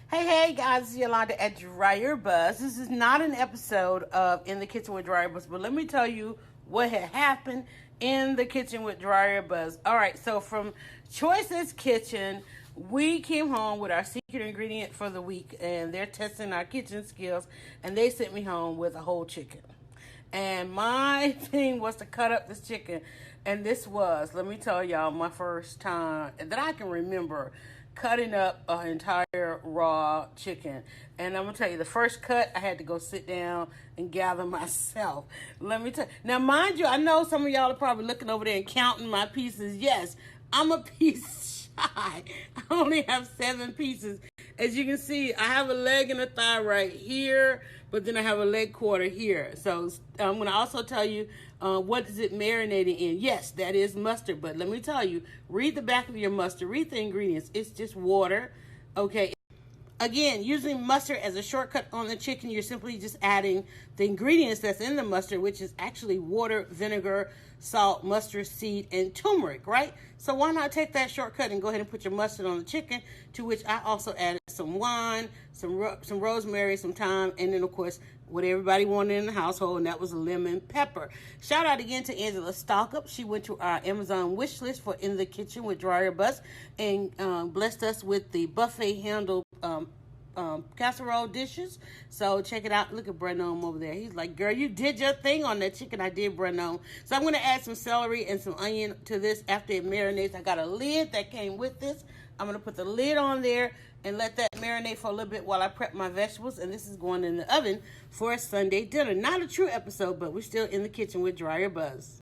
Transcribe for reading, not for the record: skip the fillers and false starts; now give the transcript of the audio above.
Hey guys, it's Yolanda at DryerBuzz. This is not an episode of In the Kitchen with DryerBuzz, but let me tell you what had happened in the kitchen with DryerBuzz. All right, so from Choices Kitchen, we came home with our secret ingredient for the week, and they're testing our kitchen skills, and they sent me home with a whole chicken. And my thing was to cut up this chicken, and this was, let me tell y'all, my first time that I can remember cutting up an entire raw chicken. And I'm gonna tell you, the first cut I had to go sit down and gather myself. Let me tell you. Now mind you, I know some of y'all are probably looking over there and counting my pieces. Yes, I'm a piece shy. I only have 7 pieces. As you can see, I have a leg and a thigh right here, but then I have a leg quarter here. So I'm going to also tell you what is it marinating in. Yes, that is mustard, but let me tell you, read the back of your mustard. Read the ingredients. It's just water, okay? Again, using mustard as a shortcut on the chicken, you're simply just adding the ingredients that's in the mustard, which is actually water, vinegar, salt, mustard seed, and turmeric, right? So why not take that shortcut and go ahead and put your mustard on the chicken, to which I also added some wine, some rosemary, some thyme, and then, of course, what everybody wanted in the household, and that was lemon pepper. Shout out again to Angela Stalkup. She went to our Amazon wish list for In the Kitchen with DryerBuzz and blessed us with the buffet handle casserole dishes. So check it out. Look at Brennan over there. He's like, girl, you did your thing on that chicken. I did, Brennan. So I'm going to add some celery and some onion to this after it marinates. I got a lid that came with this. I'm going to put the lid on there and let that marinate for a little bit while I prep my vegetables. And this is going in the oven for a Sunday dinner. Not a true episode, but we're still in the kitchen with DryerBuzz.